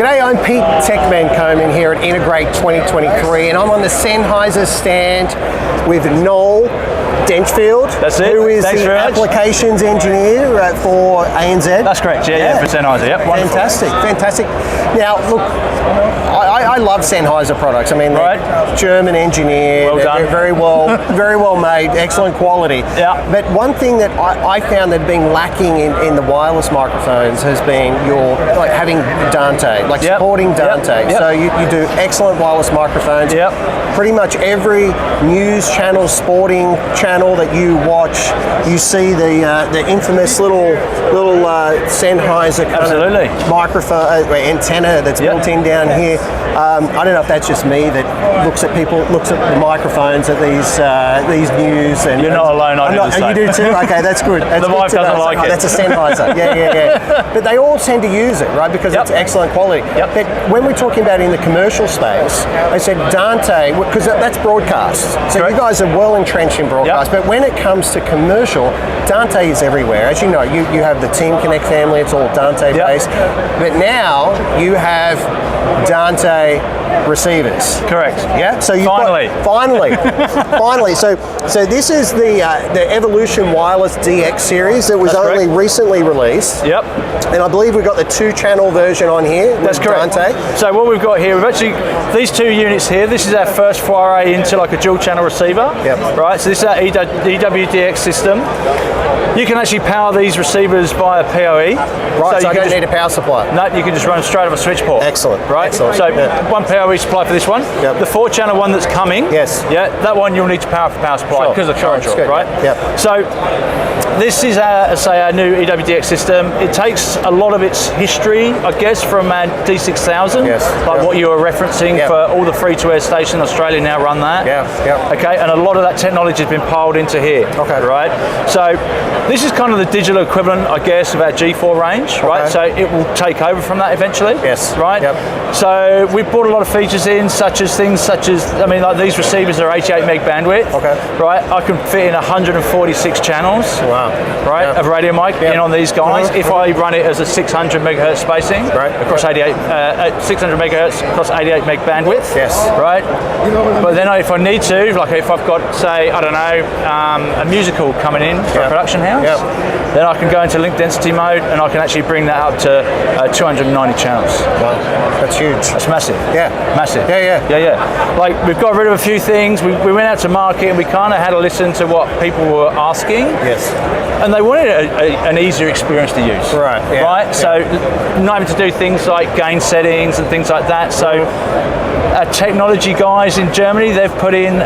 G'day, I'm petecoman Coman here at Integrate 2023, and I'm on the Sennheiser stand with Noel Denchfield. That's it. Who is Thanks the very much. applications engineer for ANZ. That's correct, yeah, for Sennheiser, yep. Wonderful. Fantastic. Now, look, I love Sennheiser products. I mean, they're German engineered, Well done. they're very well made, excellent quality. Yeah. But one thing that I found that had been lacking in the wireless microphones has been your having Dante, supporting Dante. Yep. So you do excellent wireless microphones. Yep. Pretty much every news channel, sporting channel that you watch, you see the infamous little Sennheiser kind of microphone antenna that's built in down here. I don't know if that's just me that looks at the microphones at these news. And you're not alone. I do the same. You do too. Okay, that's good. That's the wife doesn't like it. That's a Sennheiser. Yeah. But they all tend to use it, right? Because it's excellent quality. Yep. But when we're talking about in the commercial space, I said Dante, because that's broadcast. So you guys are well entrenched in broadcast. But when it comes to commercial, Dante is everywhere. As you know, you have the Team Connect family. It's all Dante based. But now you have Dante receivers. Correct. Yeah. So you finally. So this is the Evolution Wireless DX series that was only recently released. Yep. And I believe we've got the 2-channel version on here. That's correct. Dante. So what we've got here, we've actually these 2 units here. This is our first foray into a dual-channel receiver. Yep. Right. So this is our EWDX system. You can actually power these receivers via PoE. Right, so I don't need a power supply. No, you can just run them straight off a switch port. Excellent. Right? Excellent. So one PoE supply for this one. Yep. The 4-channel one that's coming. Yes. Yeah, that one you'll need to power for power supply because of the current short, right? Yep. So this is our new EWDX system. It takes a lot of its history, I guess, from D6000. Yes. What you were referencing for all the free-to-air stations in Australia now run that. Yeah. Okay, and a lot of that technology has been piled into here. Okay. Right? So this is kind of the digital equivalent, I guess, of our G4 range, right? So it will take over from that eventually. Yes. Right? Yep. So we've brought a lot of features in, such as like these receivers are 88 meg bandwidth. Okay. Right? I can fit in 146 channels. Wow. Right? Of radio mic in on these guys. If I run it as a 600 megahertz spacing across 600 megahertz across 88 meg bandwidth. Yes. Right? But then if I need to, like if I've got, say, I don't know, a musical coming in for a production house, then I can go into link density mode and I can actually bring that up to 290 channels. Wow, that's huge. That's massive. Yeah. Massive. Yeah. Like we've got rid of a few things. We went out to market and we kind of had a listen to what people were asking. Yes. And they wanted an easier experience to use. Right. Yeah. Right. So not having to do things like gain settings and things like that. So our technology guys in Germany, they've put in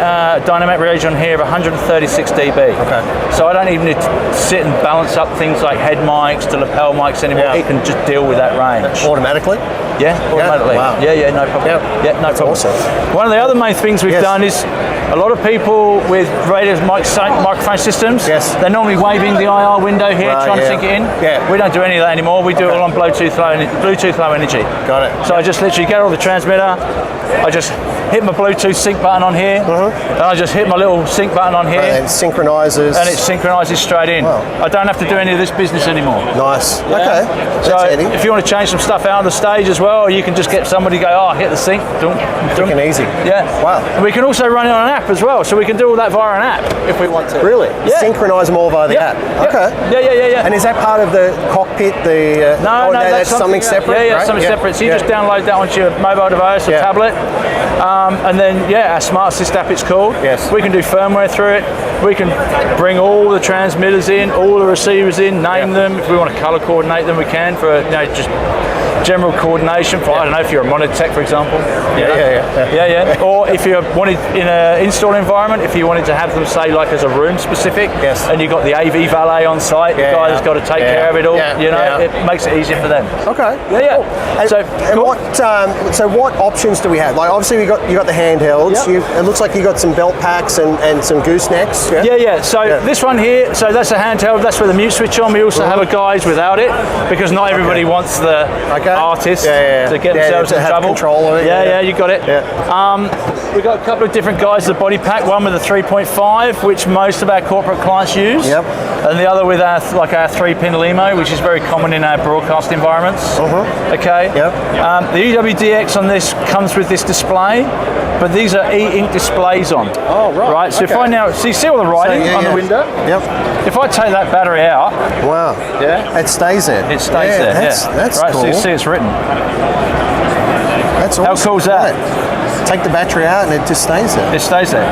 dynamic range on here of 136 dB. Okay. So I don't even need to sit and balance up things like head mics to lapel mics anymore. It can just deal with that range. Automatically? Yeah, automatically. Wow. Yeah, no problem. Yeah, no problem. Awesome. One of the other main things we've done is a lot of people with radio microphone systems, they're normally waving the IR window here, trying to sync it in. Yeah. We don't do any of that anymore. We do it all on Bluetooth low energy. Got it. So I just literally get on the transmitter, I just hit my Bluetooth sync button on here, and I just hit my little sync button on here. And it synchronizes. And it synchronizes straight in. Wow. I don't have to do any of this business anymore. Nice. Yeah. Okay. So if you want to change some stuff out on the stage as well, you can just get somebody to go, hit the sync. Quick and easy. Yeah. Wow. And we can also run it on an app as well, so we can do all that via an app if we want to. Really? Yeah. Synchronize them all via the app. Okay. Yeah. And is that part of the cockpit? No, that's something separate. Yeah, something separate. So you just download that onto your mobile device or tablet, and then our Smart Assist app, it's called. Yes. We can do firmware through it. We can bring all the transmitters in, all the receivers in, name them. If we want to color coordinate them, we can for just general coordination for, I don't know, if you're a monitech, for example. Yeah. Or if you wanted in an install environment, if you wanted to have them, say, like as a room specific, and you've got the AV valet on site, the guy that's got to take care of it all, it makes it easier for them. Okay. Yeah. Cool. So what options do we have? Like, obviously we've got got the handhelds. Yep. It looks like you got some belt packs and some goosenecks. Yeah. So this one here, so that's a handheld. That's with a mute switch on. We also have a guise without it because not everybody wants the artist to get themselves in trouble. Control of it. Yeah, you got it. Yeah. We've got a couple of different guises. The body pack, one with a 3.5, which most of our corporate clients use. Yep. And the other with our 3-pin LEMO, which is very common in our broadcast environments. Okay. Yep. The EWDX on this comes with this display, but these are e-ink displays on. Oh, right. Right. So if I now, so you see all the writing on the window? Yep. If I take that battery out, wow. Yeah. It stays there. It stays there. That's right, cool. So you see it's written. That's awesome. How cool is that? Right. Take the battery out and it just stays there. It stays there.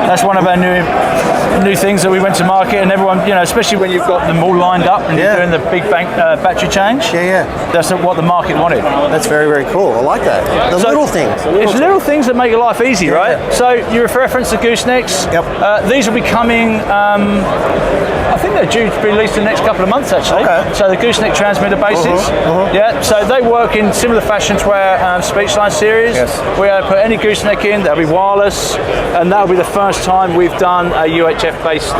That's one of our new things that we went to market, and everyone, especially when you've got them all lined up and you're doing the big battery change. Yeah. That's what the market wanted. That's very, very cool. I like that. The little things. It's little things that make your life easy, right? So you reference the goosenecks. Yep. These will be coming. I think they're due to be released in the next couple of months, actually. Okay. So the gooseneck transmitter bases. Yeah. So they work in similar fashion to our Speechline series. Yes. We put any gooseneck in. They'll be wireless, and that'll be the first time we've done a UHF-based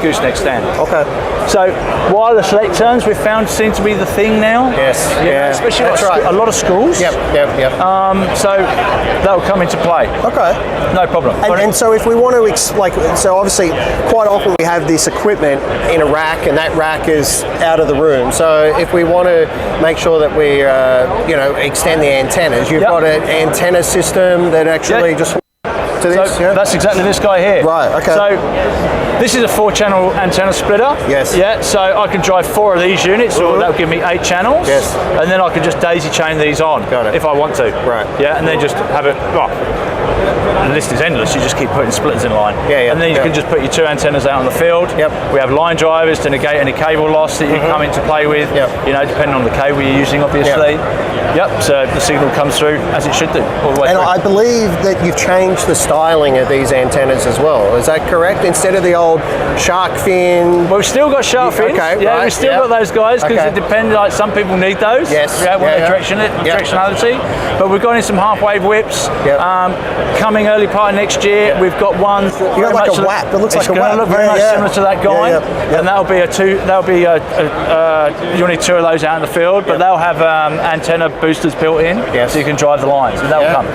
gooseneck stand. Okay. So wireless lecterns we've found seem to be the thing now. Yes. Especially That's a lot of schools. Yep. So that'll come into play. Okay. No problem. And so if we want to, so obviously quite often we have this equipment in a rack, and that rack is out of the room. So if we want to make sure that we, extend the antennas, you've got an antenna system that actually just to this. So that's exactly this guy here. Right. Okay. So this is a 4-channel antenna splitter. Yes. Yeah. So I can drive 4 of these units, or that'll give me 8 channels. Yes. And then I can just daisy chain these on. Got it. If I want to. Right. Yeah. And then just have it. Well, the list is endless. You just keep putting splitters in line. Yeah. And then you can just put your 2 antennas out on the field. Yep. We have line drivers to negate any cable loss that you come into play with. Yep. Depending on the cable you're using, obviously. Yep. So the signal comes through as it should do all the way And through. I believe that you've changed the styling of these antennas as well. Is that correct? Instead of the old shark fin. Well, we've still got shark fins. Okay, yeah, right, we've still got those guys because it depends. Like some people need those. Yes. Yeah, directionality. But we've got in some half-wave whips. Yep. Coming early part of next year, we've got one. You got like a WAP. It looks like a WAP. It's going to look very much similar to that guy, Yeah. and that'll be you'll need 2 of those out in the field, but they'll have antenna boosters built in, so you can drive the lines, and they'll come.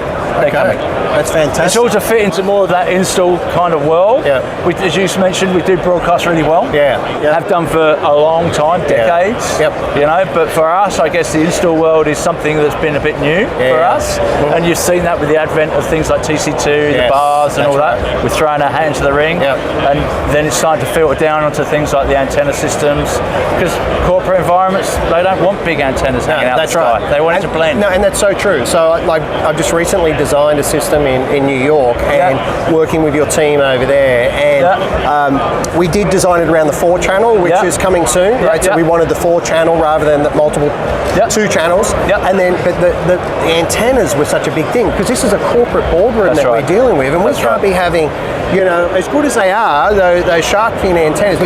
They're coming. That's fantastic. It's all to fit into more of that install kind of world. Yeah. As you mentioned, we do broadcast really well. Yeah. Have done for a long time, decades. Yep. But for us, I guess the install world is something that's been a bit new for us. And you've seen that with the advent of things like TC2, the bars and all that. We're throwing our hat into the ring. And then it's starting to filter down onto things like the antenna systems. Because corporate environments, they don't want big antennas hanging out the sky. They want it to blend. No, and that's so true. So I've just recently designed a system in New York, and working with your team over there, and we did design it around the 4-channel, which is coming soon, right? So we wanted the 4-channel rather than the multiple 2 channels. And then, but the antennas were such a big thing because this is a corporate boardroom we're dealing with, and we can't be having, as good as they are, those shark fin antennas,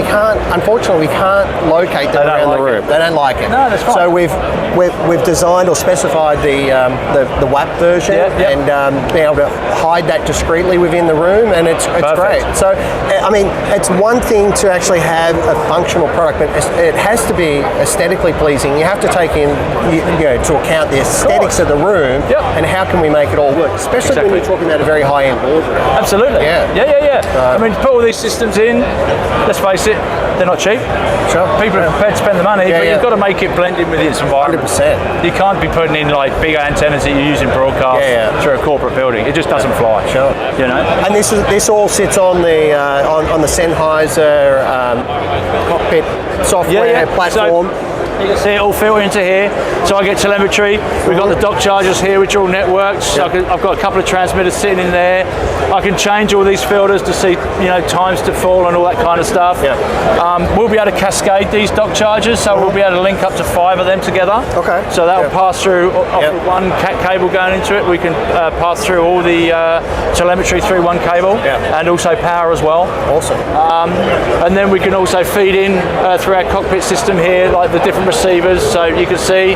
unfortunately we can't locate them around the room. They don't like it. No, that's fine. So we've designed or specified the WAP version, and be able to hide that discreetly within the room, and it's great. So, I mean, it's one thing to actually have a functional product, but it has to be aesthetically pleasing. You have to take in, to account the aesthetics of the room, and how can we make it all work, especially when you're talking about a very high-end boardroom. Absolutely. I mean, to put all these systems in, let's face it, they're not cheap. Sure. People are prepared to spend the money, but you've got to make it blend in with its environment. 100%. You can't be putting in like bigger antennas that you use in broadcast through a corporate building. It just doesn't fly. Sure. And this all sits on the on the Sennheiser cockpit software platform. So, you can see it all filter into here. So I get telemetry. We've got the dock chargers here, which are all networked. So I've got a couple of transmitters sitting in there. I can change all these filters to see, times to fall and all that kind of stuff. We'll be able to cascade these dock chargers, so we'll be able to link up to 5 of them together. Okay. So that will pass through off of one cat cable going into it. We can pass through all the telemetry through one cable, and also power as well. Awesome. And then we can also feed in through our cockpit system here, like the different receivers. So you can see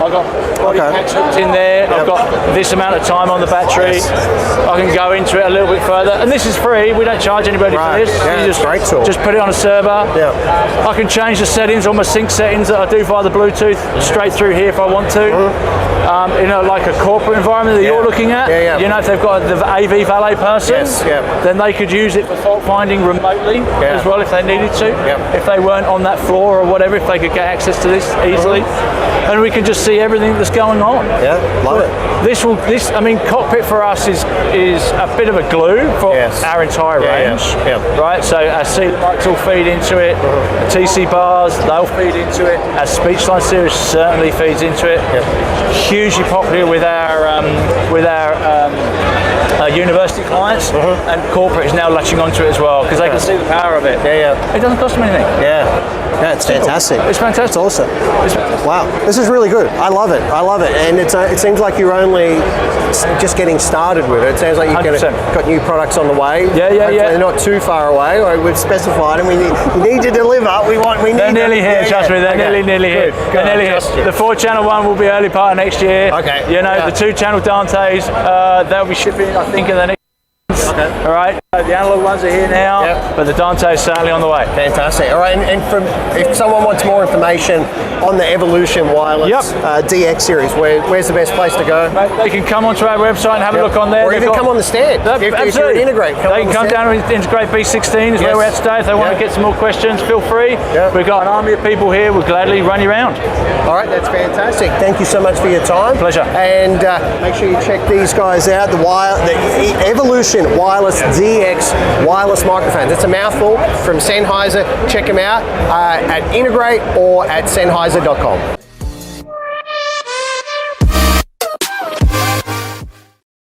I've got body packs hooked in there. I've got this amount of time on the battery. I can go into it a little bit further. And this is free. We don't charge anybody for this. Yeah, you just, great tool. just put it on a server. Yeah. I can change the settings, all my sync settings that I do via the Bluetooth straight through here if I want to. In like a corporate environment that you're looking at, you know, if they've got the AV valet person, then they could use it for fault finding remotely as well if they needed to. If they weren't on that floor or whatever, if they could get access to this easily. And we can just see everything that's going on. Yeah, love it. I mean, cockpit for us is a bit of a glue for our entire range, right? So our seat mics all feed into it, the TC bars, they'll feed into it. Our Speechline series certainly feeds into it. Hugely popular with our university clients, and corporate is now latching onto it as well because they can see the power of it. It doesn't cost them anything. Yeah, it's fantastic. It's fantastic. It's awesome. Wow, this is really good. I love it. And it seems like you're only just getting started with it. It sounds like you've got new products on the way. They're not too far away. We've specified them. We need to deliver. They're nearly here. Trust me, they're nearly here. They're nearly here. The 4-channel one will be early part of next year. You know, the 2-channel Dantes, they'll be shipping, I think, in the next. All right, the analog ones are here now, but the Dante is certainly on the way. Fantastic. All right, and if someone wants more information on the Evolution Wireless DX series, where's the best place to go? They can come onto our website and have a look on there. Or even come on the stand. If you're Integrate, they can come down and Integrate B16 is where we're at today. If they want to get some more questions, feel free. We've got an army of people here. We'll gladly run you around. All right, that's fantastic. Thank you so much for your time. Pleasure. And make sure you check these guys out. The Evolution Wireless DX wireless microphones. It's a mouthful from Sennheiser. Check them out at Integrate or at Sennheiser.com.